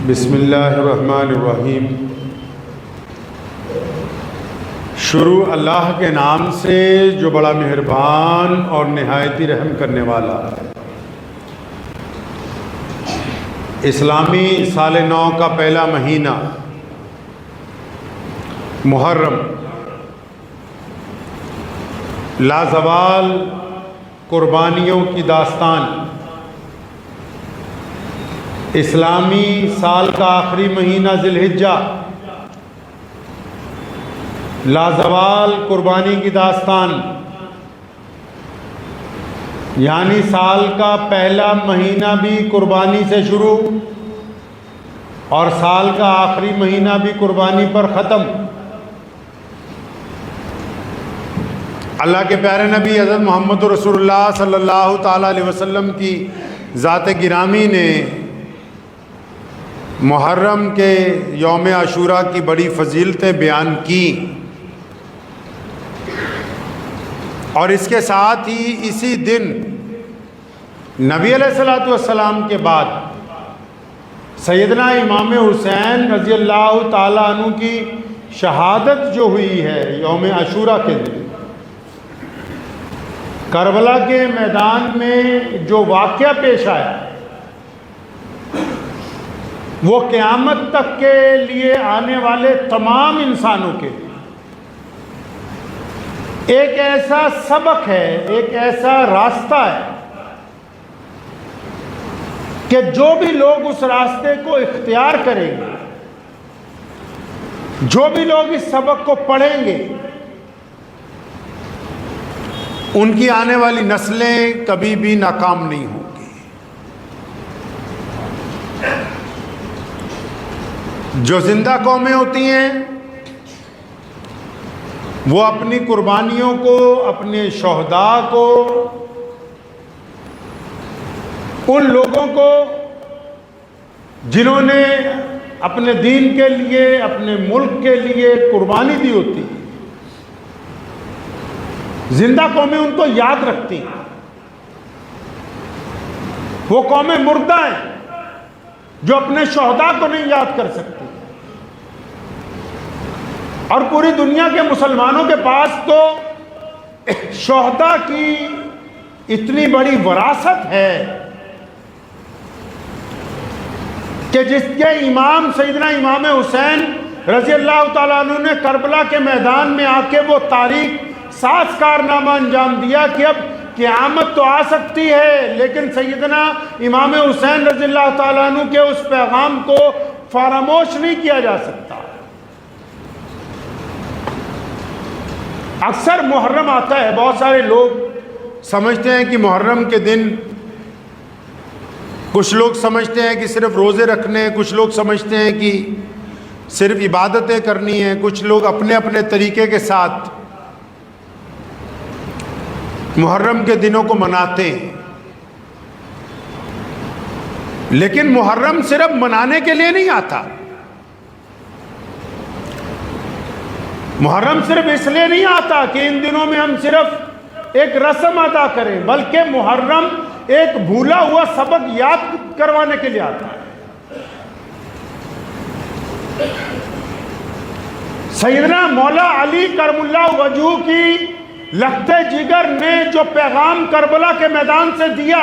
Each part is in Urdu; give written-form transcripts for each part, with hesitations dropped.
بسم اللہ الرحمن الرحیم۔ شروع اللہ کے نام سے جو بڑا مہربان اور نہایت ہی رحم کرنے والا ہے۔ اسلامی سال نو کا پہلا مہینہ محرم، لازوال قربانیوں کی داستان، اسلامی سال کا آخری مہینہ ذی الحجہ، لازوال قربانی کی داستان، یعنی سال کا پہلا مہینہ بھی قربانی سے شروع اور سال کا آخری مہینہ بھی قربانی پر ختم۔ اللہ کے پیارے نبی حضرت محمد رسول اللہ صلی اللہ تعالیٰ علیہ وسلم کی ذات گرامی نے محرم کے یوم عاشوراء کی بڑی فضیلتیں بیان کی، اور اس کے ساتھ ہی اسی دن نبی علیہ الصلوۃ والسلام کے بعد سیدنا امام حسین رضی اللہ تعالیٰ عنہ کی شہادت جو ہوئی ہے یوم عاشوراء کے دن، کربلا کے میدان میں جو واقعہ پیش آیا وہ قیامت تک کے لیے آنے والے تمام انسانوں کے لیے ایک ایسا سبق ہے، ایک ایسا راستہ ہے کہ جو بھی لوگ اس راستے کو اختیار کریں گے، جو بھی لوگ اس سبق کو پڑھیں گے، ان کی آنے والی نسلیں کبھی بھی ناکام نہیں ہوں گی۔ جو زندہ قومیں ہوتی ہیں وہ اپنی قربانیوں کو، اپنے شہداء کو، ان لوگوں کو جنہوں نے اپنے دین کے لیے، اپنے ملک کے لیے قربانی دی ہوتی، زندہ قومیں ان کو یاد رکھتی ہیں۔ وہ قومیں مردہ ہیں جو اپنے شہداء کو نہیں یاد کر سکتی، اور پوری دنیا کے مسلمانوں کے پاس تو شہداء کی اتنی بڑی وراثت ہے کہ جس کے امام سیدنا امام حسین رضی اللہ تعالیٰ عنہ نے کربلا کے میدان میں آ کے وہ تاریخ ساز کارنامہ انجام دیا کہ اب قیامت تو آ سکتی ہے لیکن سیدنا امام حسین رضی اللہ تعالیٰ عنہ کے اس پیغام کو فراموش نہیں کیا جا سکتا۔ اکثر محرم آتا ہے، بہت سارے لوگ سمجھتے ہیں کہ محرم کے دن، کچھ لوگ سمجھتے ہیں کہ صرف روزے رکھنے، کچھ لوگ سمجھتے ہیں کہ صرف عبادتیں کرنی ہیں، کچھ لوگ اپنے اپنے طریقے کے ساتھ محرم کے دنوں کو مناتے ہیں۔ لیکن محرم صرف منانے کے لیے نہیں آتا، محرم صرف اس لیے نہیں آتا کہ ان دنوں میں ہم صرف ایک رسم ادا کریں، بلکہ محرم ایک بھولا ہوا سبق یاد کروانے کے لیے آتا ہے۔ سیدنا مولا علی کرم اللہ وجہہ کی لختے جگر نے جو پیغام کربلا کے میدان سے دیا،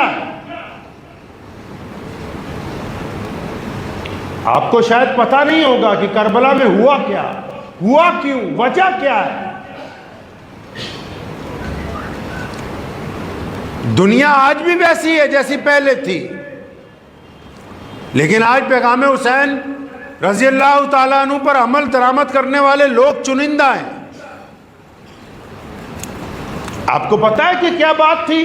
آپ کو شاید پتہ نہیں ہوگا کہ کربلا میں ہوا کیا، ہوا کیوں، وجہ کیا ہے۔ دنیا آج بھی ویسی ہے جیسی پہلے تھی، لیکن آج پیغام حسین رضی اللہ تعالیٰ عنہ پر عمل درآمد کرنے والے لوگ چنندہ ہیں۔ آپ کو پتہ ہے کہ کیا بات تھی؟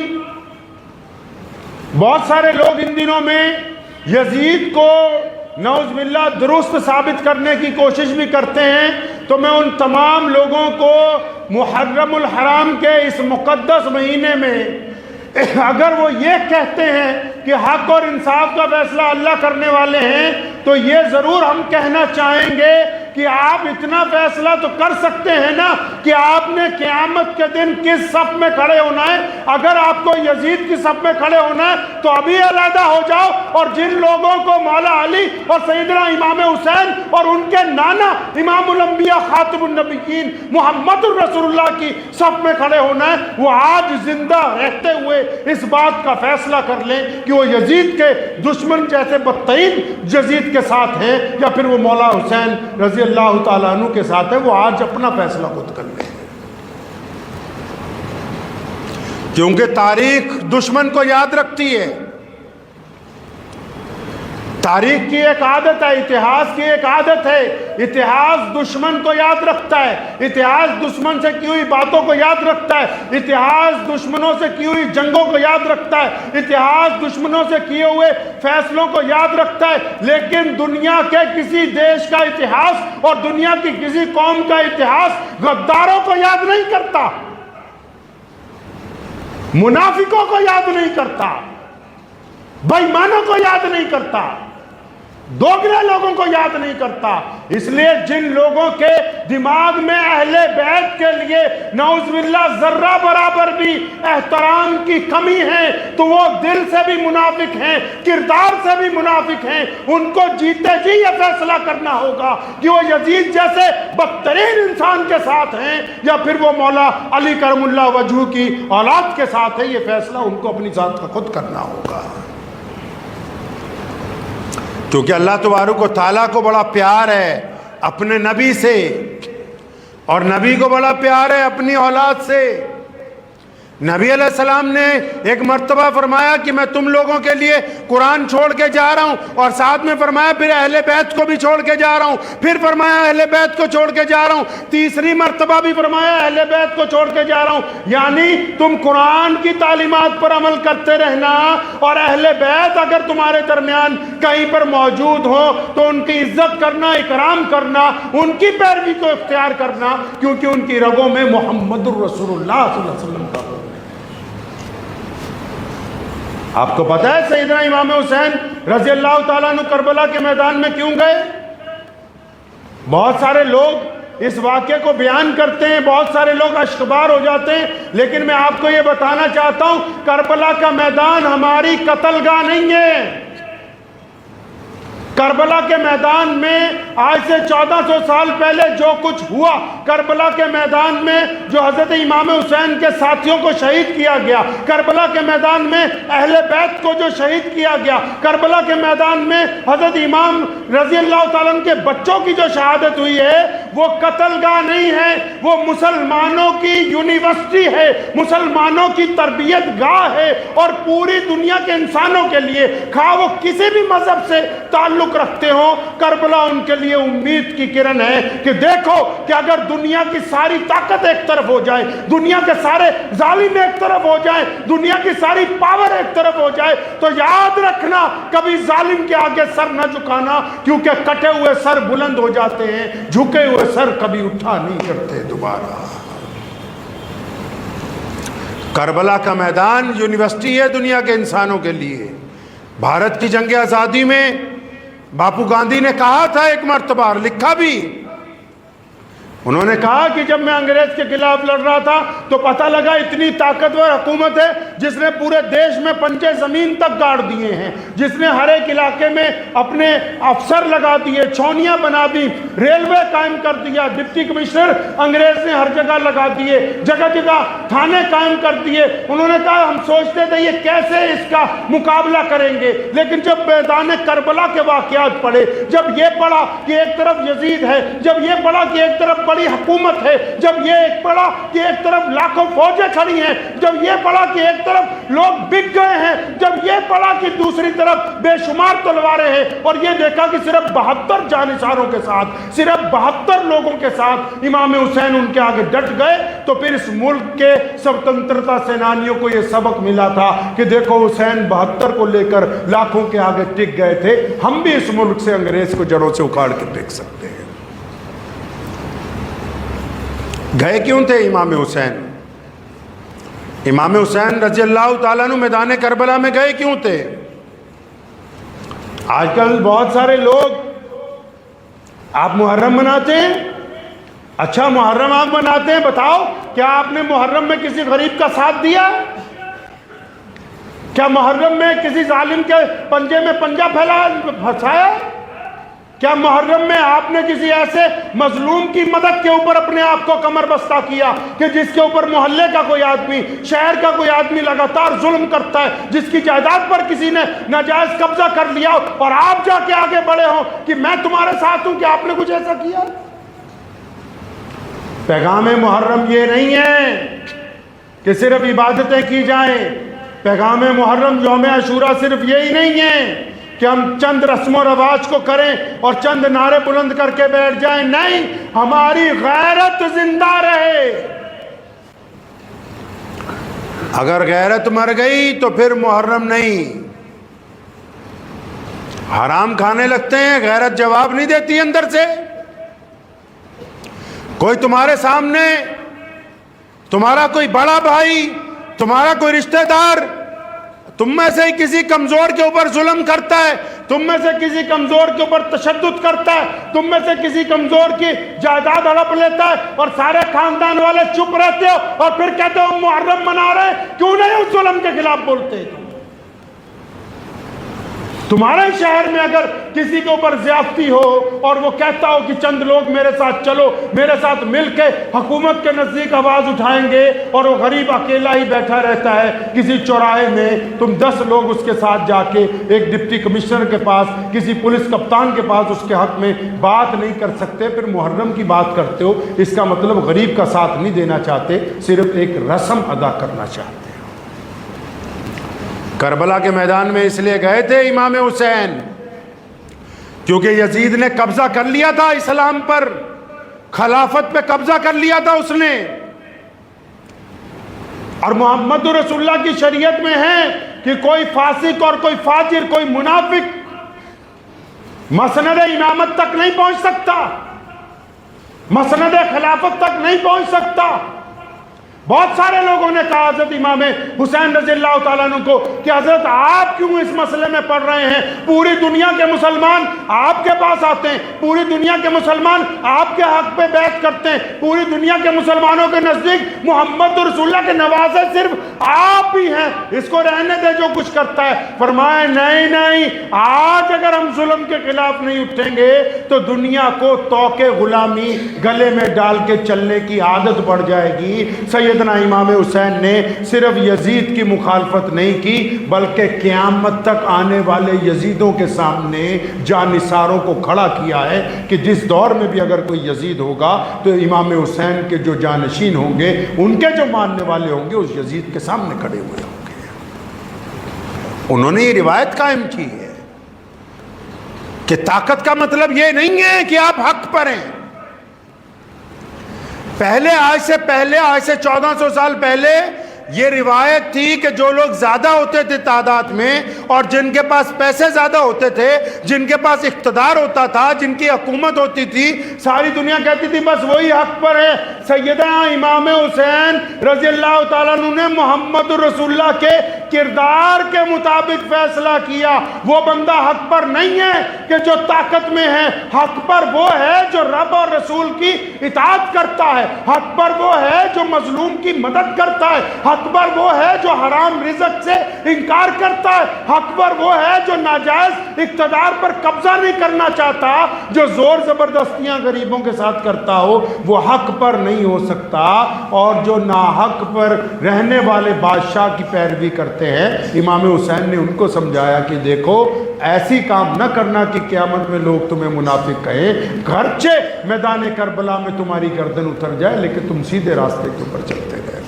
بہت سارے لوگ ان دنوں میں یزید کو نعوذ باللہ درست ثابت کرنے کی کوشش بھی کرتے ہیں، تو میں ان تمام لوگوں کو محرم الحرام کے اس مقدس مہینے میں اگر وہ یہ کہتے ہیں کہ حق اور انصاف کا فیصلہ اللہ کرنے والے ہیں، تو یہ ضرور ہم کہنا چاہیں گے کہ آپ اتنا فیصلہ تو کر سکتے ہیں نا کہ آپ نے قیامت کے دن کس صف میں کھڑے ہونا ہے. اگر آپ کو یزید کی صف میں کھڑے ہونا ہے تو ابھی علیحدہ ہو جاؤ, اور جن لوگوں کو مولا علی اور سیدنا امام حسین اور ان کے نانا امام الانبیاء خاتم النبیین محمد الرسول اللہ کی صف میں کھڑے ہونا ہے, وہ آج زندہ رہتے ہوئے اس بات کا فیصلہ کر لیں کہ وہ یزید کے دشمن جیسے بدترین یزید کے ساتھ ہیں یا پھر وہ مولا حسین رضی اللہ تعالیٰ عنہ کے ساتھ ہیں. وہ آج اپنا فیصلہ خود کر لیں, کیونکہ تاریخ دشمن کو یاد رکھتی ہے. تاریخ کی ایک عادت ہے, اتہاس کی ایک عادت ہے, اتہاس دشمن کو یاد رکھتا ہے, اتہاس دشمن سے کی ہوئی باتوں کو یاد رکھتا ہے, اتہاس دشمنوں سے کی ہوئی جنگوں کو یاد رکھتا ہے, اتہاس دشمنوں سے کیے ہوئے فیصلوں کو یاد رکھتا ہے. لیکن دنیا کے کسی دیش کا اتہاس اور دنیا کی کسی قوم کا اتہاس غداروں کو یاد نہیں کرتا, منافقوں کو یاد نہیں کرتا, بے ایمانوں کو یاد نہیں کرتا, دوگلے لوگوں کو یاد نہیں کرتا. اس لیے جن لوگوں کے دماغ میں اہل بیت کے لیے نعوذ باللہ ذرہ برابر بھی احترام کی کمی ہے تو وہ دل سے بھی منافق ہیں, کردار سے بھی منافق ہیں. ان کو جیتے جی یہ فیصلہ کرنا ہوگا کہ وہ یزید جیسے بدترین انسان کے ساتھ ہیں یا پھر وہ مولا علی کرم اللہ وجہہ کی اولاد کے ساتھ ہیں. یہ فیصلہ ان کو اپنی ذات کا خود کرنا ہوگا, کیونکہ اللہ تبارک و تعالیٰ کو بڑا پیار ہے اپنے نبی سے, اور نبی کو بڑا پیار ہے اپنی اولاد سے. نبی علیہ السلام نے ایک مرتبہ فرمایا کہ میں تم لوگوں کے لیے قرآن چھوڑ کے جا رہا ہوں, اور ساتھ میں فرمایا پھر اہل بیت کو بھی چھوڑ کے جا رہا ہوں, پھر فرمایا اہل بیت کو چھوڑ کے جا رہا ہوں, تیسری مرتبہ بھی فرمایا اہل بیت کو چھوڑ کے جا رہا ہوں. یعنی تم قرآن کی تعلیمات پر عمل کرتے رہنا, اور اہل بیت اگر تمہارے درمیان کہیں پر موجود ہو تو ان کی عزت کرنا, اکرام کرنا, ان کی پیروی کو اختیار کرنا, کیونکہ ان کی رگوں میں محمد الرسول اللہ صلی اللہ علیہ وسلم کا ہو. آپ کو پتہ ہے سیدنا امام حسین رضی اللہ تعالیٰ عنہ کربلا کے میدان میں کیوں گئے؟ بہت سارے لوگ اس واقعے کو بیان کرتے ہیں, بہت سارے لوگ اشکبار ہو جاتے ہیں, لیکن میں آپ کو یہ بتانا چاہتا ہوں کربلا کا میدان ہماری قتل گاہ نہیں ہے. کربلا کے میدان میں آج سے 1400 سال پہلے جو کچھ ہوا, کربلا کے میدان میں جو حضرت امام حسین کے ساتھیوں کو شہید کیا گیا, کربلا کے میدان میں اہل بیت کو جو شہید کیا گیا, کربلا کے میدان میں حضرت امام رضی اللہ تعالیٰ عنہ کے بچوں کی جو شہادت ہوئی ہے, وہ قتل گاہ نہیں ہے, وہ مسلمانوں کی یونیورسٹی ہے, مسلمانوں کی تربیت گاہ ہے. اور پوری دنیا کے انسانوں کے لیے, خواہ وہ کسی بھی مذہب سے تعلق رکھتے ہو, کربلا ان کے لیے امید کی کرن ہے کہ دیکھو کہ اگر دنیا کی ساری طاقت ایک طرف ہو جائے, دنیا کے سارے ظالم ایک طرف ہو جائیں, دنیا کی ساری پاور ایک طرف ہو جائے, تو یاد رکھنا کبھی ظالم کے آگے سر نہ جھکانا, کیونکہ کٹے ہوئے سر بلند ہو جاتے ہیں, جھکے ہوئے سر کبھی اٹھا نہیں کرتے دوبارہ. کربلا کا میدان یونیورسٹی ہے دنیا کے انسانوں کے لیے. بھارت کی جنگ آزادی میں باپو گاندھی نے کہا تھا ایک مرتبہ, اور لکھا بھی, انہوں نے کہا کہ جب میں انگریز کے خلاف لڑ رہا تھا تو پتہ لگا اتنی طاقتور حکومت ہے جس نے پورے دیش میں پنجے زمین تک گاڑ دیے ہیں, جس نے ہر ایک علاقے میں اپنے افسر لگا دیے, چھونیاں بنا دی, ریلوے قائم کر دیا, ڈپٹی کمشنر انگریز نے ہر جگہ لگا دیے, جگہ جگہ تھانے قائم کر دیے. انہوں نے کہا ہم سوچتے تھے یہ کیسے اس کا مقابلہ کریں گے, لیکن جب میدان کربلا کے واقعات پڑھے, جب یہ پڑھا کہ ایک طرف یزید ہے, جب یہ پڑھا کہ ایک طرف بڑی حکومت ہے, جب یہ ایک پڑھا کہ ایک طرف لاکھوں فوجیں کھڑی ہیں, جب یہ پڑھا کہ ایک طرف لوگ بک گئے ہیں, جب یہ پڑھا کہ دوسری طرف بے شمار تلواریں ہیں, اور یہ دیکھا کہ صرف 72 جانثاروں کے ساتھ, صرف 72 لوگوں کے ساتھ امام حسین ان کے آگے ڈٹ گئے, تو پھر اس ملک کے سوتنترتا سینانیوں کو یہ سبق ملا تھا کہ دیکھو حسین 72 کو لے کر لاکھوں کے آگے ٹک گئے تھے, ہم بھی اس ملک سے انگریز کو جڑوں سے اکھاڑ کے دیکھ سکتے ہیں. گئے کیوں تھے امام حسین؟ امام حسین رضی اللہ تعالیٰ عنہ میدان کربلا میں گئے کیوں تھے؟ آج کل بہت سارے لوگ آپ محرم مناتے ہیں؟ اچھا محرم آپ مناتے ہیں، بتاؤ کیا آپ نے محرم میں کسی غریب کا ساتھ دیا؟ کیا محرم میں کسی ظالم کے پنجے میں پنجہ پھنسایا؟ کیا محرم میں آپ نے کسی ایسے مظلوم کی مدد کے اوپر اپنے آپ کو کمر بستہ کیا کہ جس کے اوپر محلے کا کوئی آدمی، شہر کا کوئی آدمی لگاتار ظلم کرتا ہے، جس کی جائیداد پر کسی نے ناجائز قبضہ کر لیا اور آپ جا کے آگے بڑھے ہوں کہ میں تمہارے ساتھ ہوں، کہ آپ نے کچھ ایسا کیا؟ پیغام محرم یہ نہیں ہے کہ صرف عبادتیں کی جائیں. پیغام محرم یوم عاشورہ صرف یہی نہیں ہے کہ ہم چند رسم و رواج کو کریں اور چند نعرے بلند کر کے بیٹھ جائیں. نہیں، ہماری غیرت زندہ رہے. اگر غیرت مر گئی تو پھر محرم نہیں. حرام کھانے لگتے ہیں، غیرت جواب نہیں دیتی اندر سے. کوئی تمہارے سامنے، تمہارا کوئی بڑا بھائی، تمہارا کوئی رشتہ دار تم میں سے کسی کمزور کے اوپر ظلم کرتا ہے، تم میں سے کسی کمزور کے اوپر تشدد کرتا ہے، تم میں سے کسی کمزور کی جائیداد ہڑپ لیتا ہے اور سارے خاندان والے چپ رہتے ہو اور پھر کہتے ہو محرم منا رہے ہیں، کیوں نہیں اس ظلم کے خلاف بولتے؟ تمہارے شہر میں اگر کسی کے اوپر زیادتی ہو اور وہ کہتا ہو کہ چند لوگ میرے ساتھ چلو، میرے ساتھ مل کے حکومت کے نزدیک آواز اٹھائیں گے، اور وہ غریب اکیلا ہی بیٹھا رہتا ہے کسی چوراہے میں، تم 10 لوگ اس کے ساتھ جا کے ایک ڈپٹی کمشنر کے پاس، کسی پولیس کپتان کے پاس اس کے حق میں بات نہیں کر سکتے، پھر محرم کی بات کرتے ہو. اس کا مطلب غریب کا ساتھ نہیں دینا چاہتے، صرف ایک رسم ادا کرنا چاہتے. کربلا کے میدان میں اس لیے گئے تھے امام حسین کیونکہ یزید نے قبضہ کر لیا تھا اسلام پر، خلافت پہ قبضہ کر لیا تھا اس نے. اور محمد رسول اللہ کی شریعت میں ہے کہ کوئی فاسق اور کوئی فاجر، کوئی منافق مسند امامت تک نہیں پہنچ سکتا، مسند خلافت تک نہیں پہنچ سکتا. بہت سارے لوگوں نے کہا حضرت امام حسین رضی اللہ تعالیٰ عنہ کو کہ حضرت آپ کیوں اس مسئلے میں پڑھ رہے ہیں؟ پوری دنیا کے مسلمان آپ کے پاس آتے ہیں، پوری دنیا کے مسلمان آپ کے حق پہ بیعت کرتے ہیں، پوری دنیا کے مسلمانوں کے نزدیک محمد رسول اللہ کے نوازے صرف آپ ہی ہیں، اس کو رہنے دے جو کچھ کرتا ہے. فرمایا نہیں، آج اگر ہم ظلم کے خلاف نہیں اٹھیں گے تو دنیا کو توق غلامی گلے میں ڈال کے چلنے کی عادت پڑ جائے گی. سیدنا امام حسین نے صرف یزید کی مخالفت نہیں کی بلکہ قیامت تک آنے والے یزیدوں کے سامنے جانثاروں کو کھڑا کیا ہے کہ جس دور میں بھی اگر کوئی یزید ہوگا تو امام حسین کے جو جانشین ہوں گے، ان کے جو ماننے والے ہوں گے، اس یزید کے سامنے کھڑے ہوئے ہوں گے. انہوں نے یہ روایت قائم کی ہے کہ طاقت کا مطلب یہ نہیں ہے کہ آپ حق پر ہیں. پہلے آج سے 1400 سال پہلے یہ روایت تھی کہ جو لوگ زیادہ ہوتے تھے تعداد میں اور جن کے پاس پیسے زیادہ ہوتے تھے، جن کے پاس اقتدار ہوتا تھا، جن کی حکومت ہوتی تھی، ساری دنیا کہتی تھی بس وہی حق پر ہے. سیدنا امام حسین رضی اللہ تعالیٰ عنہ نے محمد رسول اللہ کے کردار کے مطابق فیصلہ کیا. وہ بندہ حق پر نہیں ہے کہ جو طاقت میں ہے، حق پر وہ ہے جو رب اور رسول کی اطاعت کرتا ہے، حق پر وہ ہے جو مظلوم کی مدد کرتا ہے، حق پر وہ ہے جو حرام رزق سے انکار کرتا ہے، حق پر وہ ہے جو ناجائز اقتدار پر قبضہ نہیں کرنا چاہتا، جو زور زبردستیاں غریبوں کے ساتھ کرتا ہو وہ حق پر نہیں ہو سکتا. اور جو ناحق پر رہنے والے بادشاہ کی پیروی کرتے ہیں، امام حسین نے ان کو سمجھایا کہ دیکھو ایسی کام نہ کرنا کہ قیامت میں لوگ تمہیں منافق کہیں، گرچہ میدان کربلا میں تمہاری گردن اتر جائے لیکن تم سیدھے راستے کے اوپر چلتے گئے.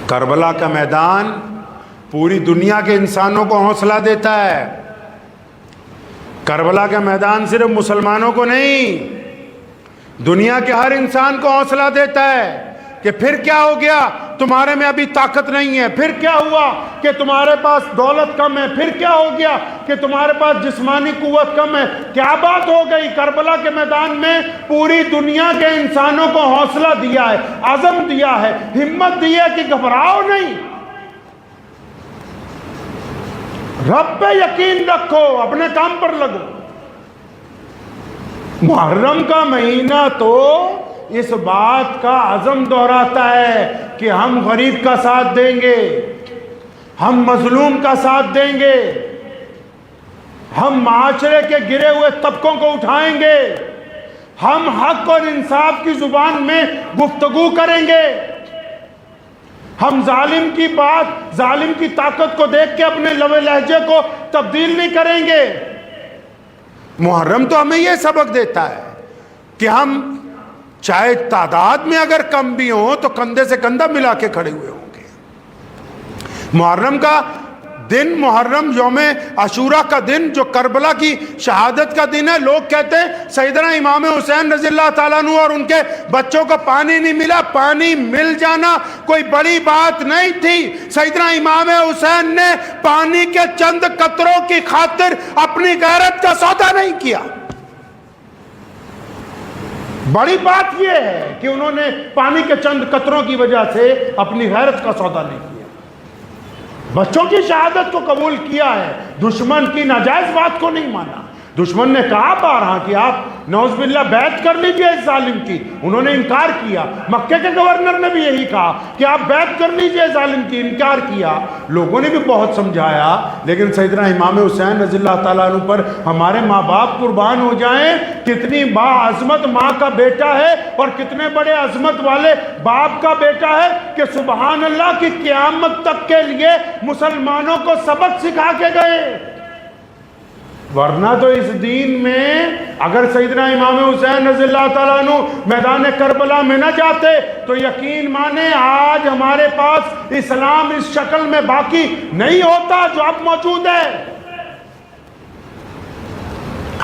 کربلا کا میدان پوری دنیا کے انسانوں کو حوصلہ دیتا ہے. کربلا کا میدان صرف مسلمانوں کو نہیں، دنیا کے ہر انسان کو حوصلہ دیتا ہے کہ پھر کیا ہو گیا، تمہارے میں ابھی طاقت نہیں ہے، پھر کیا ہوا کہ تمہارے پاس دولت کم ہے، پھر کیا ہو گیا کہ تمہارے پاس جسمانی قوت کم ہے، کیا بات ہو گئی. کربلا کے میدان میں پوری دنیا کے انسانوں کو حوصلہ دیا ہے، عزم دیا ہے، ہمت دی ہے کہ گھبراؤ نہیں، رب پہ یقین رکھو، اپنے کام پر لگو. محرم کا مہینہ تو اس بات کا عزم دہراتا ہے کہ ہم غریب کا ساتھ دیں گے، ہم مظلوم کا ساتھ دیں گے، ہم معاشرے کے گرے ہوئے طبقوں کو اٹھائیں گے، ہم حق اور انصاف کی زبان میں گفتگو کریں گے، ہم ظالم کی بات، ظالم کی طاقت کو دیکھ کے اپنے لہجے کو تبدیل نہیں کریں گے۔ محرم تو ہمیں یہ سبق دیتا ہے کہ ہم چاہے تعداد میں اگر کم بھی ہوں تو کندھے سے کندھا ملا کے کھڑے ہوئے ہوں گے۔ محرم کا دن، محرم یوم عاشوراء کا دن جو کربلا کی شہادت کا دن ہے، لوگ کہتے ہیں سیدنا امام حسین رضی اللہ تعالیٰ عنہ اور ان کے بچوں کو پانی نہیں ملا۔ پانی مل جانا کوئی بڑی بات نہیں تھی۔ سیدنا امام حسین نے پانی کے چند قطروں کی خاطر اپنی غیرت کا سودا نہیں کیا۔ بڑی بات یہ ہے کہ انہوں نے پانی کے چند قطروں کی وجہ سے اپنی غیرت کا سودا نہیں کیا، بچوں کی شہادت کو قبول کیا ہے، دشمن کی ناجائز بات کو نہیں مانا۔ دشمن نے کہا بارہا کہ آپ نعوذ باللہ بیعت کر لیجئے اس ظالم کی، انہوں نے انکار کیا۔ مکہ کے گورنر نے بھی یہی کہا کہ آپ بیعت کر لیجئے ظالم کی، انکار کیا۔ لوگوں نے بھی بہت سمجھایا، لیکن سیدنا امام حسین رضی اللہ تعالیٰ عنہ پر ہمارے ماں باپ قربان ہو جائیں، کتنی باعظمت ماں کا بیٹا ہے اور کتنے بڑے عظمت والے باپ کا بیٹا ہے کہ سبحان اللہ کی قیامت تک کے لیے مسلمانوں کو سبق سکھا کے گئے۔ ورنہ تو اس دین میں اگر سیدنا امام حسین رضی اللہ تعالیٰ عنہ میدان کربلا میں نہ جاتے تو یقین مانیں آج ہمارے پاس اسلام اس شکل میں باقی نہیں ہوتا جو اب موجود ہے۔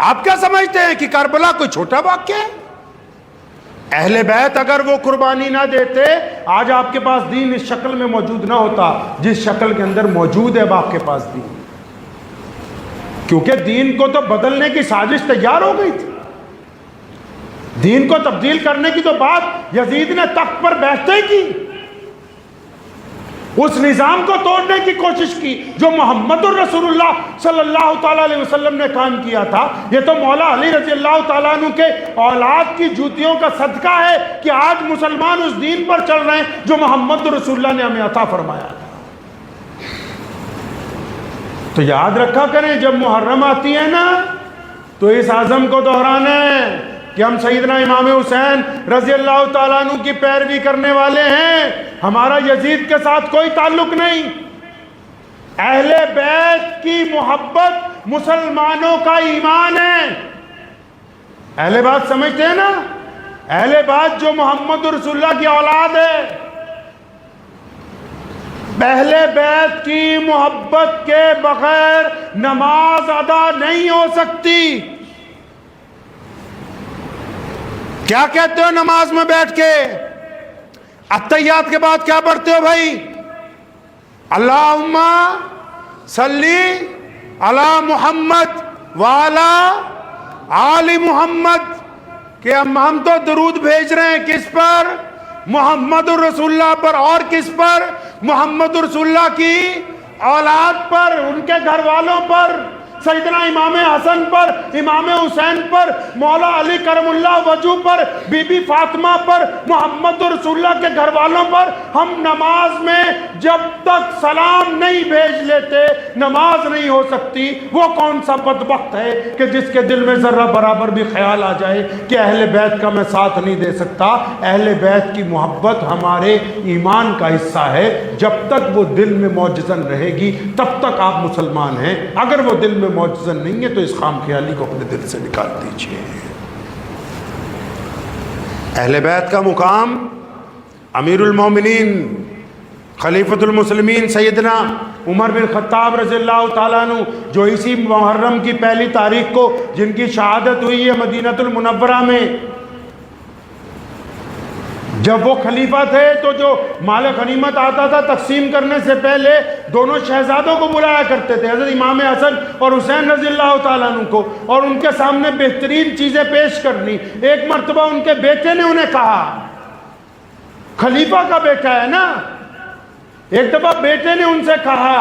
آپ کیا سمجھتے ہیں کہ کربلا کوئی چھوٹا واقعہ ہے؟ اہل بیت اگر وہ قربانی نہ دیتے آج آپ کے پاس دین اس شکل میں موجود نہ ہوتا جس شکل کے اندر موجود ہے اب آپ کے پاس دین، کیونکہ دین کو تو بدلنے کی سازش تیار ہو گئی تھی۔ دین کو تبدیل کرنے کی تو بات یزید نے تخت پر بیٹھتے ہی کی، اس نظام کو توڑنے کی کوشش کی جو محمد الرسول اللہ صلی اللہ تعالیٰ علیہ وسلم نے قائم کیا تھا۔ یہ تو مولا علی رضی اللہ تعالیٰ عنہ کے اولاد کی جوتیوں کا صدقہ ہے کہ آج مسلمان اس دین پر چل رہے ہیں جو محمد الرسول اللہ نے ہمیں عطا فرمایا تھا۔ تو یاد رکھا کریں جب محرم آتی ہے نا تو اس عزم کو دہرانا ہے کہ ہم سیدنا امام حسین رضی اللہ تعالیٰ عنہ کی پیروی کرنے والے ہیں، ہمارا یزید کے ساتھ کوئی تعلق نہیں۔ اہل بیت کی محبت مسلمانوں کا ایمان ہے۔ اہل بیت سمجھتے ہیں نا، اہل بیت جو محمد رسول اللہ کی اولاد ہے، اہل بیت کی محبت کے بغیر نماز ادا نہیں ہو سکتی۔ کیا کہتے ہو نماز میں بیٹھ کے؟ اتحیات کے بعد کیا پڑھتے ہو بھائی؟ اللہم صلی علی محمد وعلی آل محمد، کہ ہم تو درود بھیج رہے ہیں کس پر؟ محمد الرسول اللہ پر۔ اور کس پر؟ محمد الرسول اللہ کی اولاد پر، ان کے گھر والوں پر، سیدنا امام حسن پر، امام حسین پر، مولا علی کرم اللہ وجہ پر، بی بی فاطمہ پر، محمد رسول اللہ کے گھر والوں پر۔ ہم نماز میں جب تک سلام نہیں بھیج لیتے نماز نہیں ہو سکتی۔ وہ کون سا بدبخت ہے کہ جس کے دل میں ذرہ برابر بھی خیال آ جائے کہ اہل بیت کا میں ساتھ نہیں دے سکتا۔ اہل بیت کی محبت ہمارے ایمان کا حصہ ہے، جب تک وہ دل میں موجزن رہے گی تب تک آپ مسلمان ہیں۔ اگر وہ دل میں موجزن نہیں ہے تو اس خام خیالی کو اپنے دل سے نکال دیجئے۔ اہل بیت کا مقام امیر المومنین خلیفۃ المسلمین سیدنا عمر بن خطاب رضی اللہ تعالیٰ عنہ، جو اسی محرم کی پہلی تاریخ کو جن کی شہادت ہوئی ہے مدینہ المنورہ میں، جب وہ خلیفہ تھے تو جو مال غنیمت آتا تھا تقسیم کرنے سے پہلے دونوں شہزادوں کو بلایا کرتے تھے، حضرت امام حسن اور حسین رضی اللہ تعالیٰ عنہ کو، اور ان کے سامنے بہترین چیزیں پیش کرنی۔ ایک مرتبہ ان کے بیٹے نے انہیں کہا، خلیفہ کا بیٹا ہے نا، ایک دفعہ بیٹے نے ان سے کہا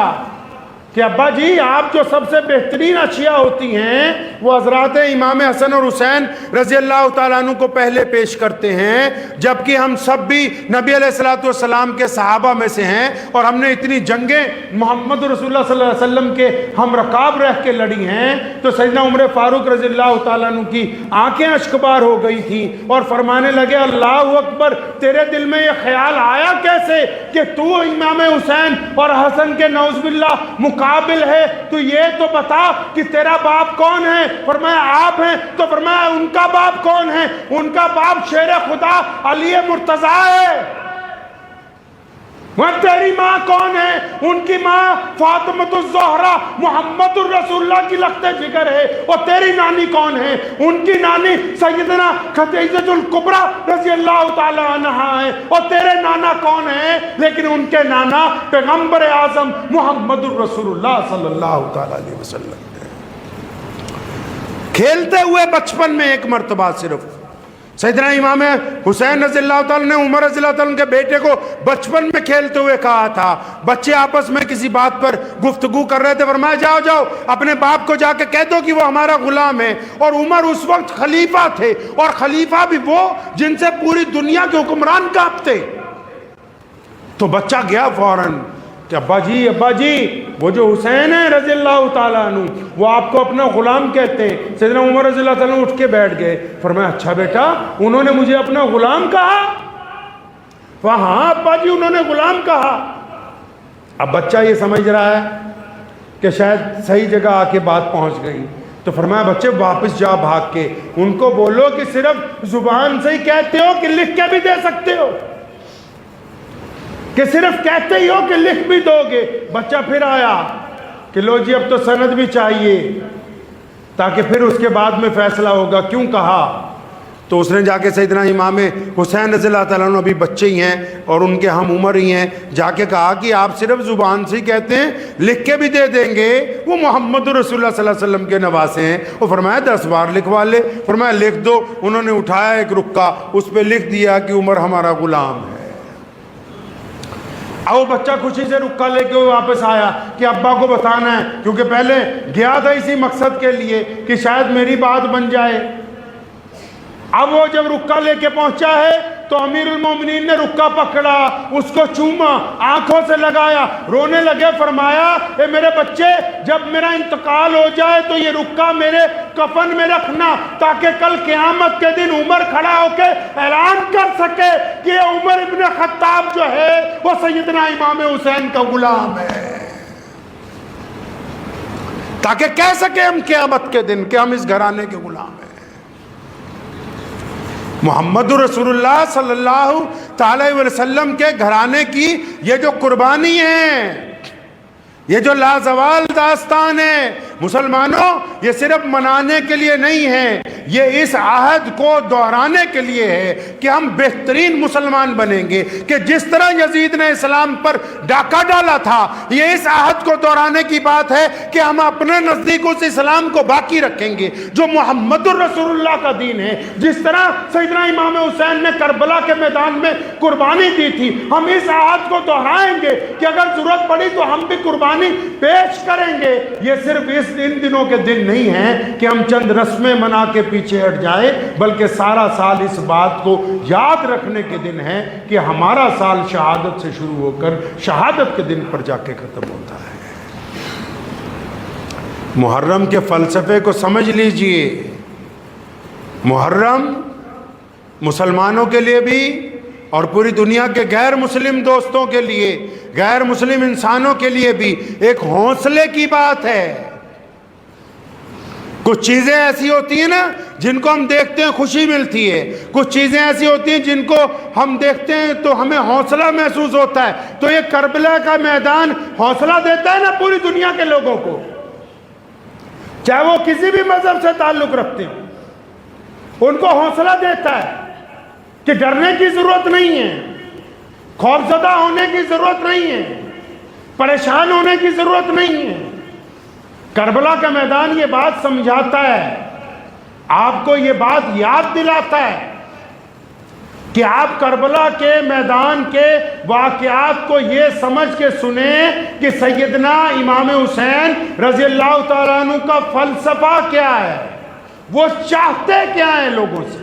کہ ابا جی آپ جو سب سے بہترین اشیاء ہوتی ہیں وہ حضرات امام حسن اور حسین رضی اللہ تعالیٰ عنہ کو پہلے پیش کرتے ہیں، جبکہ ہم سب بھی نبی علیہ الصلوۃ والسلام کے صحابہ میں سے ہیں اور ہم نے اتنی جنگیں محمد رسول اللہ صلی اللہ علیہ وسلم کے ہم رکاب رہ کے لڑی ہیں۔ تو سیدنا عمر فاروق رضی اللہ تعالیٰ عنہ کی آنکھیں اشکبار ہو گئی تھیں اور فرمانے لگے اللہ اکبر، تیرے دل میں یہ خیال آیا کیسے کہ تو امام حسین اور حسن کے نعوذ باللہ قابل ہے؟ تو یہ تو بتا کہ تیرا باپ کون ہے؟ فرمایا آپ ہیں۔ تو فرمایا ان کا باپ کون ہے؟ ان کا باپ شیر خدا علی مرتضیٰ ہے۔ وہ تیری ماں کون ہے؟ ان کی ماں فاطمۃ الزہرا محمد الرسول اللہ کی لخت جگر ہے۔ اور تیری نانی کون ہے؟ ان کی نانی سیدنا خدیجہ الکبریٰ رضی اللہ تعالی عنہا ہے۔ اور تیرے نانا کون ہیں؟ لیکن ان کے نانا پیغمبر اعظم محمد الرسول اللہ صلی اللہ تعالی علیہ وسلم ہے۔ کھیلتے ہوئے بچپن میں ایک مرتبہ صرف سیدنا امام حسین رضی اللہ تعالیٰ نے عمر رضی اللہ تعالیٰ کے بیٹے کو بچپن میں کھیلتے ہوئے کہا تھا، بچے آپس میں کسی بات پر گفتگو کر رہے تھے، فرمایا جاؤ جاؤ اپنے باپ کو جا کے کہہ دو کہ وہ ہمارا غلام ہے۔ اور عمر اس وقت خلیفہ تھے، اور خلیفہ بھی وہ جن سے پوری دنیا کے حکمران کانپتے۔ تو بچہ گیا فوراً کہ ابا جی وہ جو حسین ہے رضی اللہ تعالیٰ عنہ وہ آپ کو اپنا غلام کہتے ہیں۔ سیدنا عمر رضی اللہ تعالیٰ عنہ اٹھ کے بیٹھ گئے، فرمایا اچھا بیٹا انہوں نے مجھے اپنا غلام کہا؟ ہاں ابا جی انہوں نے غلام کہا۔ اب بچہ یہ سمجھ رہا ہے کہ شاید صحیح جگہ آ کے بات پہنچ گئی، تو فرمایا بچے واپس جا بھاگ کے ان کو بولو کہ صرف زبان سے ہی کہتے ہو کہ لکھ کے بھی دے سکتے ہو، کہ صرف کہتے ہی ہو کہ لکھ بھی دو گے۔ بچہ پھر آیا کہ لو جی اب تو سند بھی چاہیے تاکہ پھر اس کے بعد میں فیصلہ ہوگا کیوں کہا۔ تو اس نے جا کے سیدنا امام حسین رضی اللہ تعالیٰ عنہ ابھی بچے ہی ہیں اور ان کے ہم عمر ہی ہیں، جا کے کہا کہ آپ صرف زبان سے ہی کہتے ہیں، لکھ کے بھی دے دیں گے؟ وہ محمد رسول اللہ صلی اللہ علیہ وسلم کے نواسے ہیں۔ وہ فرمایا 10 بار لکھوا لے۔ فرمایا لکھ دو۔ انہوں نے اٹھایا ایک رکا، اس پہ لکھ دیا کہ عمر ہمارا غلام ہے۔ وہ بچہ خوشی سے رکا لے کے واپس آیا کہ ابا کو بتانا ہے، کیونکہ پہلے گیا تھا اسی مقصد کے لیے کہ شاید میری بات بن جائے۔ اب وہ جب رکا لے کے پہنچا ہے تو امیر المومنین نے رکا پکڑا، اس کو چوما، آنکھوں سے لگایا، رونے لگے۔ فرمایا اے میرے بچے جب میرا انتقال ہو جائے تو یہ رکا میرے کفن میں رکھنا، تاکہ کل قیامت کے دن عمر کھڑا ہو کے اعلان کر سکے کہ عمر ابن خطاب جو ہے وہ سیدنا امام حسین کا غلام ہے، تاکہ کہہ سکے ہم قیامت کے دن کہ ہم اس گھرانے کے غلام ہیں۔ محمد رسول اللہ صلی اللہ تعالی وسلم کے گھرانے کی یہ جو قربانی ہے، یہ جو لازوال داستان ہے مسلمانوں، یہ صرف منانے کے لیے نہیں ہے، یہ اس عہد کو دہرانے کے لیے ہے کہ ہم بہترین مسلمان بنیں گے، کہ جس طرح یزید نے اسلام پر ڈاکہ ڈالا تھا، یہ اس عہد کو دہرانے کی بات ہے کہ ہم اپنے نزدیک اس اسلام کو باقی رکھیں گے جو محمد الرسول اللہ کا دین ہے۔ جس طرح سیدنا امام حسین نے کربلا کے میدان میں قربانی دی تھی، ہم اس عہد کو دہرائیں گے کہ اگر ضرورت پڑی تو ہم بھی قربانی پیش کریں گے۔ یہ صرف ان دنوں کے دن نہیں ہیں کہ ہم چند رسمیں منا کے پیچھے ہٹ جائے، بلکہ سارا سال اس بات کو یاد رکھنے کے دن ہے کہ ہمارا سال شہادت سے شروع ہو کر شہادت کے دن پر جا کے ختم ہوتا ہے۔ محرم کے فلسفے کو سمجھ لیجئے۔ محرم مسلمانوں کے لیے بھی اور پوری دنیا کے غیر مسلم دوستوں کے لیے، غیر مسلم انسانوں کے لیے بھی ایک حوصلے کی بات ہے۔ کچھ چیزیں ایسی ہوتی ہیں نا جن کو ہم دیکھتے ہیں خوشی ملتی ہے، کچھ چیزیں ایسی ہوتی ہیں جن کو ہم دیکھتے ہیں تو ہمیں حوصلہ محسوس ہوتا ہے۔ تو یہ کربلا کا میدان حوصلہ دیتا ہے نا پوری دنیا کے لوگوں کو، چاہے وہ کسی بھی مذہب سے تعلق رکھتے ہوں، ان کو حوصلہ دیتا ہے کہ ڈرنے کی ضرورت نہیں ہے، خوفزدہ ہونے کی ضرورت نہیں ہے، پریشان ہونے کی ضرورت نہیں ہے۔ کربلا کا میدان یہ بات سمجھاتا ہے، آپ کو یہ بات یاد دلاتا ہے کہ آپ کربلا کے میدان کے واقعات کو یہ سمجھ کے سنیں کہ سیدنا امام حسین رضی اللہ تعالیٰ عنہ کا فلسفہ کیا ہے، وہ چاہتے کیا ہیں لوگوں سے،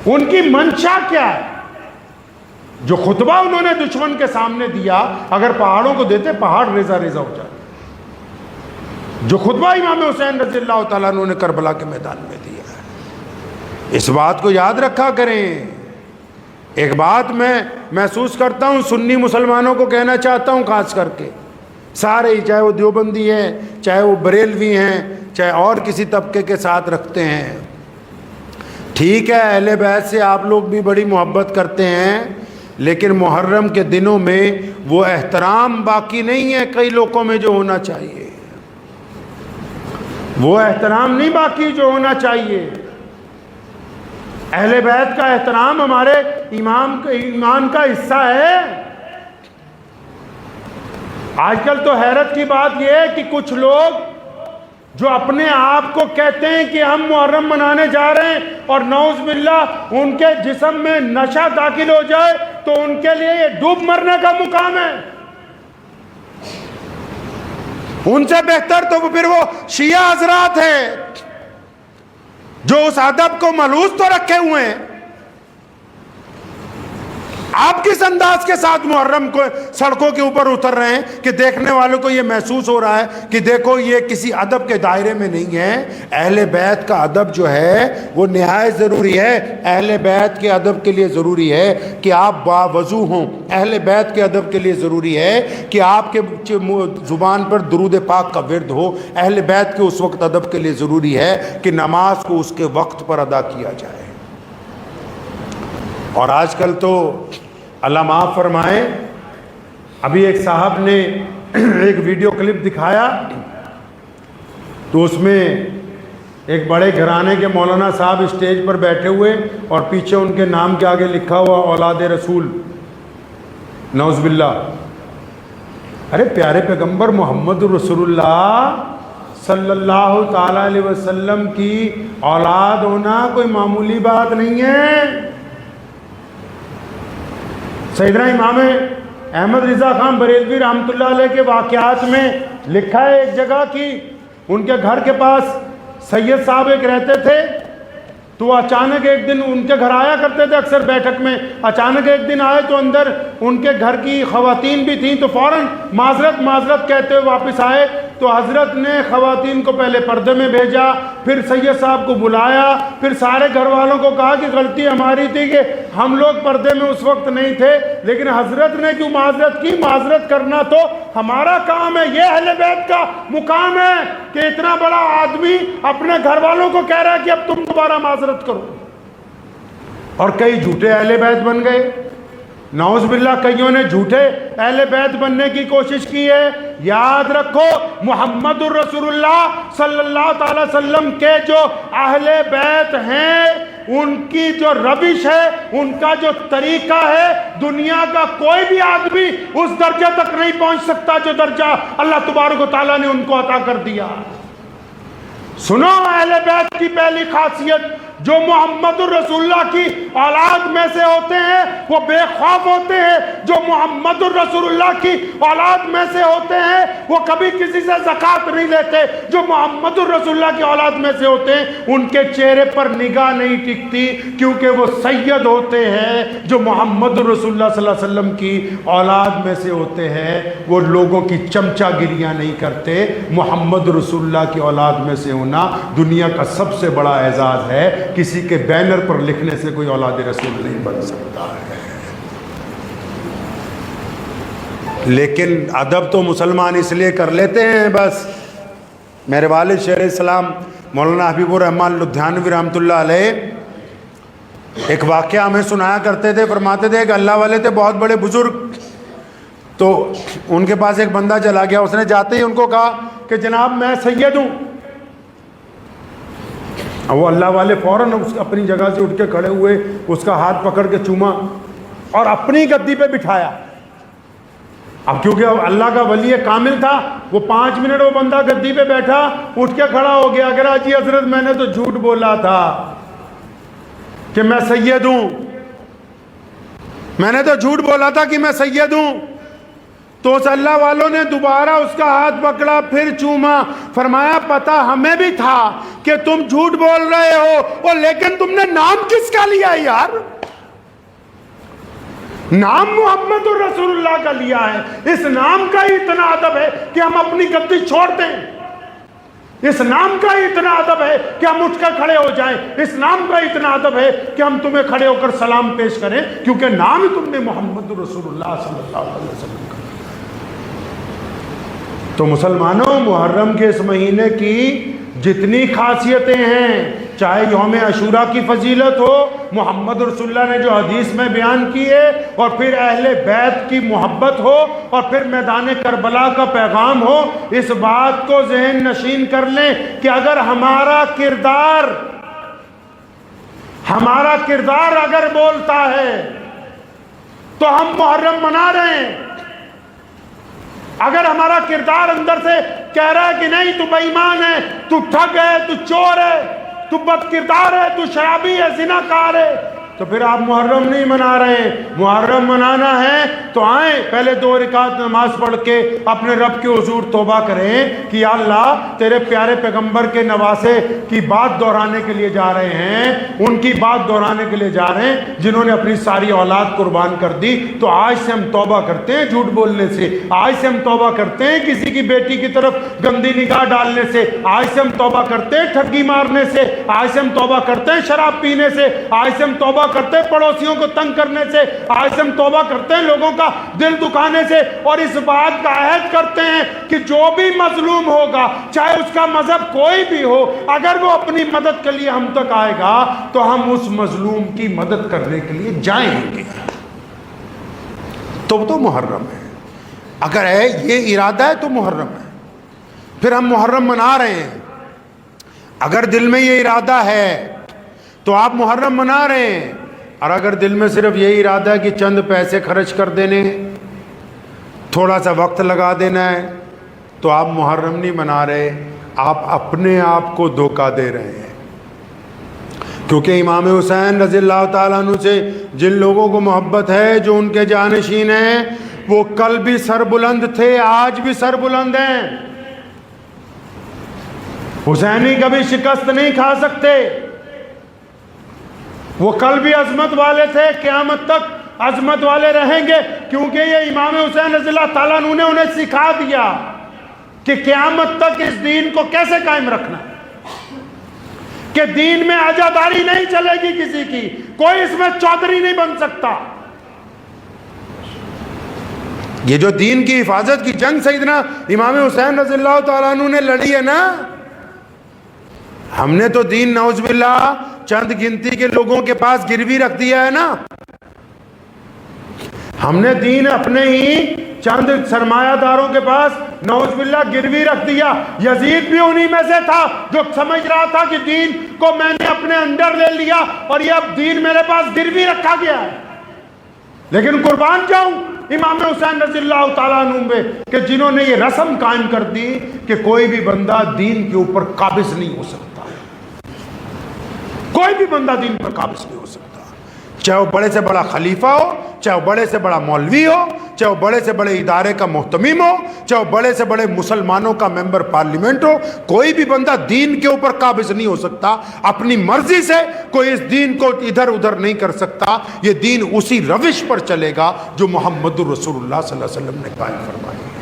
ان کی منشا کیا ہے۔ جو خطبہ انہوں نے دشمن کے سامنے دیا، اگر پہاڑوں کو دیتے پہاڑ ریزہ ریزہ ہو جاتے۔ جو خطبہ امام حسین رضی اللہ تعالیٰ عنہ نے کربلا کے میدان میں دیا ہے، اس بات کو یاد رکھا کریں۔ ایک بات میں محسوس کرتا ہوں، سنی مسلمانوں کو کہنا چاہتا ہوں، خاص کر کے سارے ہی، چاہے وہ دیوبندی ہیں، چاہے وہ بریلوی ہیں، چاہے اور کسی طبقے کے ساتھ رکھتے ہیں، ٹھیک ہے اہل بیت سے آپ لوگ بھی بڑی محبت کرتے ہیں، لیکن محرم کے دنوں میں وہ احترام باقی نہیں ہے کئی لوگوں میں جو ہونا چاہیے، وہ احترام نہیں باقی جو ہونا چاہیے۔ اہل بیت کا احترام ہمارے ایمان کا حصہ ہے۔ آج کل تو حیرت کی بات یہ ہے کہ کچھ لوگ جو اپنے آپ کو کہتے ہیں کہ ہم محرم منانے جا رہے ہیں، اور نعوذ باللہ ان کے جسم میں نشہ داخل ہو جائے تو ان کے لیے یہ ڈوب مرنے کا مقام ہے۔ ان سے بہتر تو پھر وہ شیعہ حضرات ہیں جو اس ادب کو ملحوظ تو رکھے ہوئے ہیں۔ آپ کس انداز کے ساتھ محرم کو سڑکوں کے اوپر اتر رہے ہیں کہ دیکھنے والوں کو یہ محسوس ہو رہا ہے کہ دیکھو یہ کسی ادب کے دائرے میں نہیں ہے۔ اہل بیت کا ادب جو ہے وہ نہایت ضروری ہے۔ اہل بیت کے ادب کے لیے ضروری ہے کہ آپ باوضو ہوں، اہل بیت کے ادب کے لیے ضروری ہے کہ آپ کے زبان پر درود پاک کا ورد ہو، اہل بیت کے اس وقت ادب کے لیے ضروری ہے کہ نماز کو اس کے وقت پر ادا کیا جائے۔ اور آج کل تو اللہ معاف فرمائے، ابھی ایک صاحب نے ایک ویڈیو کلپ دکھایا تو اس میں ایک بڑے گھرانے کے مولانا صاحب اسٹیج پر بیٹھے ہوئے اور پیچھے ان کے نام کے آگے لکھا ہوا اولاد رسول، نعوذ باللہ۔ ارے پیارے پیغمبر محمد رسول اللہ صلی اللہ تعالی علیہ وسلم کی اولاد ہونا کوئی معمولی بات نہیں ہے۔ سیدنا امام احمد رضا خان بریلوی رحمۃ اللہ علیہ کے واقعات میں لکھا ہے ایک جگہ کہ ان کے گھر کے پاس سید صاحب ایک رہتے تھے، تو اچانک ایک دن ان کے گھر آیا کرتے تھے اکثر بیٹھک میں، اچانک ایک دن آئے تو اندر ان کے گھر کی خواتین بھی تھیں، تو فوراً معذرت کہتے ہوئے واپس آئے۔ تو حضرت نے خواتین کو پہلے پردے میں بھیجا، پھر سید صاحب کو بلایا، پھر سارے گھر والوں کو کہا کہ غلطی ہماری تھی کہ ہم لوگ پردے میں اس وقت نہیں تھے، لیکن حضرت نے کیوں معذرت کی؟ معذرت کرنا تو ہمارا کام ہے، یہ اہل بیت کا مقام ہے کہ اتنا بڑا آدمی اپنے گھر والوں کو کہہ رہا ہے کہ اب تم دوبارہ معذرت کرو۔ اور کئی جھوٹے اہل بیت بن گئے، نعوذ باللہ کئیوں نے جھوٹے اہل بیت بننے کی کوشش کی ہے۔ یاد رکھو محمد الرسول اللہ صلی اللہ تعالی وسلم کے جو اہل بیت ہیں، ان کی جو روش ہے، ان کا جو طریقہ ہے، دنیا کا کوئی بھی آدمی اس درجہ تک نہیں پہنچ سکتا جو درجہ اللہ تبارک و تعالیٰ نے ان کو عطا کر دیا۔ سنو اہل بیت کی پہلی خاصیت، جو محمد الرسول اللہ کی اولاد میں سے ہوتے ہیں وہ بے خوف ہوتے ہیں، جو محمد الرسول اللہ کی اولاد میں سے ہوتے ہیں وہ کبھی کسی سے زکوٰۃ نہیں لیتے، جو محمد الرسول اللہ کی اولاد میں سے ہوتے ہیں ان کے چہرے پر نگاہ نہیں ٹکتی، کیونکہ وہ سید ہوتے ہیں۔ جو محمد الرسول اللہ صلی اللہ علیہ وسلم کی اولاد میں سے ہوتے ہیں وہ لوگوں کی چمچہ گریاں نہیں کرتے۔ محمد رسول اللہ کی اولاد میں سے ہونا دنیا کا سب سے بڑا اعزاز ہے، کسی کے بینر پر لکھنے سے کوئی اولاد رسول نہیں بن سکتا ہے۔ لیکن ادب تو مسلمان اس لیے کر لیتے ہیں، بس میرے والد شیخ الاسلام مولانا حبیب الرحمن لدھیانوی رحمۃ اللہ علیہ ایک واقعہ ہمیں سنایا کرتے تھے، فرماتے تھے کہ اللہ والے تھے بہت بڑے بزرگ، تو ان کے پاس ایک بندہ چلا گیا، اس نے جاتے ہی ان کو کہا کہ جناب میں سید ہوں۔ وہ اللہ والے فوراً اپنی جگہ سے اٹھ کے کھڑے ہوئے، اس کا ہاتھ پکڑ کے چوما اور اپنی گدی پہ بٹھایا۔ اب کیونکہ اللہ کا ولی کامل تھا، وہ 5 منٹ وہ بندہ گدی پہ بیٹھا، اٹھ کے کھڑا ہو گیا کہ جی حضرت میں نے تو جھوٹ بولا تھا کہ میں سید ہوں، میں نے تو جھوٹ بولا تھا کہ میں سید ہوں. تو اس اللہ والوں نے دوبارہ اس کا ہاتھ پکڑا, پھر چوما, فرمایا پتہ ہمیں بھی تھا کہ تم جھوٹ بول رہے ہو, اور لیکن تم نے نام کس کا لیا یار؟ نام محمد الرسول اللہ کا لیا ہے. اس نام کا ہی اتنا ادب ہے کہ ہم اپنی گدی چھوڑ دیں. اس نام کا ہی اتنا ادب ہے کہ ہم اٹھ کر کھڑے ہو جائیں. اس نام کا اتنا ادب ہے کہ ہم تمہیں کھڑے ہو کر سلام پیش کریں, کیونکہ نام ہی تم نے محمد الرسول اللہ صلی اللہ علیہ وسلم کا. تو مسلمانوں, محرم کے اس مہینے کی جتنی خاصیتیں ہیں, چاہے یوم عاشوراء کی فضیلت ہو, محمد رسول اللہ نے جو حدیث میں بیان کی ہے, اور پھر اہل بیت کی محبت ہو, اور پھر میدان کربلا کا پیغام ہو, اس بات کو ذہن نشین کر لیں کہ اگر ہمارا کردار اگر بولتا ہے تو ہم محرم منا رہے ہیں. اگر ہمارا کردار اندر سے کہہ رہا ہے کہ نہیں تو بے ایمان ہے, تو ٹھگ ہے, تو چور ہے, تو بد کردار ہے, تو شرابی ہے, زناکار ہے, تو پھر آپ محرم نہیں منا رہے ہیں. محرم منانا ہے تو آئیں, پہلے 2 رکعت نماز پڑھ کے اپنے رب کے حضور توبہ کریں کہ یا اللہ تیرے پیارے پیغمبر کے نواسے کی بات دہرانے کے لیے جا رہے ہیں, ان کی بات دہرانے کے لیے جا رہے ہیں جنہوں نے اپنی ساری اولاد قربان کر دی. تو آج سے ہم توبہ کرتے ہیں جھوٹ بولنے سے, آج سے ہم توبہ کرتے ہیں کسی کی بیٹی کی طرف گندی نگاہ ڈالنے سے, آج سے ہم توبہ کرتے ہیں ٹھگی مارنے سے, آج سے ہم توبہ کرتے ہیں شراب پینے سے, آج سے ہم توبہ کرتے ہیں پڑوسیوں کو تنگ کرنے سے, آج سے ہم توبہ کرتے ہیں لوگوں کا دل دکھانے سے, اور اس بات کا عہد کرتے ہیں کہ جو بھی مظلوم ہوگا, چاہے اس کا مذہب کوئی بھی ہو, اگر وہ اپنی مدد کے لیے ہم تک آئے گا تو ہم اس مظلوم کی مدد کرنے کے لیے جائیں گے. تو محرم ہے. اگر ہے یہ ارادہ ہے تو محرم ہے. پھر ہم محرم منا رہے ہیں. اگر دل میں یہ ارادہ ہے تو آپ محرم منا رہے ہیں, اور اگر دل میں صرف یہی ارادہ ہے کہ چند پیسے خرچ کر دینے, تھوڑا سا وقت لگا دینا ہے, تو آپ محرم نہیں منا رہے, آپ اپنے آپ کو دھوکہ دے رہے ہیں. کیونکہ امام حسین رضی اللہ تعالیٰ عنہ سے جن لوگوں کو محبت ہے, جو ان کے جانشین ہیں, وہ کل بھی سر بلند تھے, آج بھی سر بلند ہیں. حسینی کبھی شکست نہیں کھا سکتے. وہ کل بھی عظمت والے تھے, قیامت تک عظمت والے رہیں گے, کیونکہ یہ امام حسین رضی اللہ تعالیٰ عنہ نے انہیں سکھا دیا کہ قیامت تک اس دین کو کیسے قائم رکھنا ہے, کہ دین میں عزاداری نہیں چلے گی کسی کی, کوئی اس میں چودھری نہیں بن سکتا. یہ جو دین کی حفاظت کی جنگ سیدنا امام حسین رضی اللہ تعالیٰ عنہ نے لڑی ہے نا, ہم نے تو دین نعوذ باللہ چند گنتی کے لوگوں کے پاس گروی رکھ دیا ہے نا. ہم نے دین اپنے ہی چند سرمایہ داروں کے پاس نعوذ باللہ گروی رکھ دیا. یزید بھی انہی میں سے تھا جو سمجھ رہا تھا کہ دین کو میں نے اپنے انڈر لے لیا اور یہ اب دین میرے پاس گروی رکھا گیا ہے. لیکن قربان جاؤں امام حسین رضی اللہ تعالیٰ عنہ میں کہ جنہوں نے یہ رسم قائم کر دی کہ کوئی بھی بندہ دین کے اوپر قابض نہیں ہو سکتا, کوئی بھی بندہ دین پر قابض نہیں ہو سکتا, چاہے وہ بڑے سے بڑا خلیفہ ہو, چاہے وہ بڑے سے بڑا مولوی ہو, چاہے وہ بڑے سے بڑے ادارے کا محتمم ہو, چاہے وہ بڑے سے بڑے مسلمانوں کا ممبر پارلیمنٹ ہو, کوئی بھی بندہ دین کے اوپر قابض نہیں ہو سکتا. اپنی مرضی سے کوئی اس دین کو ادھر ادھر نہیں کر سکتا. یہ دین اسی روش پر چلے گا جو محمد الرسول اللہ صلی اللہ علیہ وسلم نے قائم فرمائی ہے.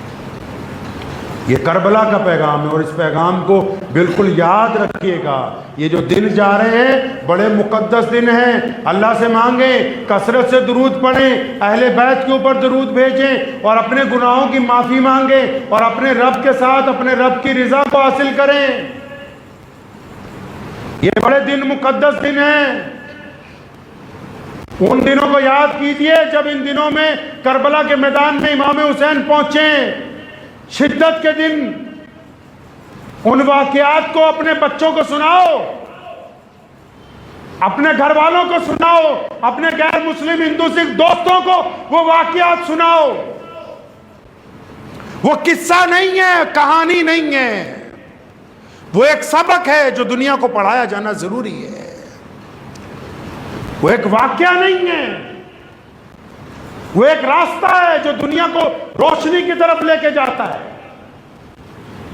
یہ کربلا کا پیغام ہے, اور اس پیغام کو بالکل یاد رکھیے گا. یہ جو دن جا رہے ہیں بڑے مقدس دن ہیں. اللہ سے مانگیں, کثرت سے درود پڑھیں, اہل بیت کے اوپر درود بھیجیں, اور اپنے گناہوں کی معافی مانگیں, اور اپنے رب کے ساتھ اپنے رب کی رضا کو حاصل کریں. یہ بڑے دن مقدس دن ہیں. ان دنوں کو یاد کیجئے جب ان دنوں میں کربلا کے میدان میں امام حسین پہنچے. شدت کے دن, ان واقعات کو اپنے بچوں کو سناؤ, اپنے گھر والوں کو سناؤ, اپنے غیر مسلم ہندو سکھ دوستوں کو وہ واقعات سناؤ. وہ قصہ نہیں ہے, کہانی نہیں ہے, وہ ایک سبق ہے جو دنیا کو پڑھایا جانا ضروری ہے. وہ ایک واقعہ نہیں ہے, وہ ایک راستہ ہے جو دنیا کو روشنی کی طرف لے کے جاتا ہے۔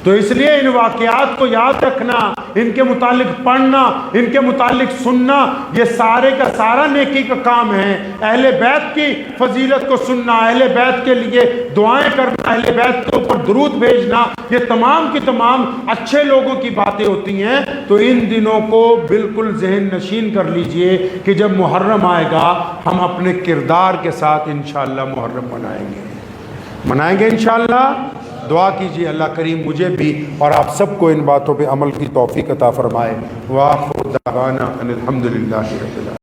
تو اس لیے ان واقعات کو یاد رکھنا، ان کے متعلق پڑھنا، ان کے متعلق سننا، یہ سارے کا سارا نیکی کا کام ہے۔ اہل بیت کی فضیلت کو سننا، اہل بیت کے لیے دعائیں کرنا، اہل بیت کے اوپر درود بھیجنا، یہ تمام کی تمام اچھے لوگوں کی باتیں ہوتی ہیں۔ تو ان دنوں کو بالکل ذہن نشین کر لیجئے کہ جب محرم آئے گا ہم اپنے کردار کے ساتھ انشاءاللہ محرم منائیں گے انشاءاللہ۔ دعا کیجئے اللہ کریم مجھے بھی اور آپ سب کو ان باتوں پہ عمل کی توفیق عطا فرمائے۔ وآخر دعوانا ان الحمدللہ رب العالمین۔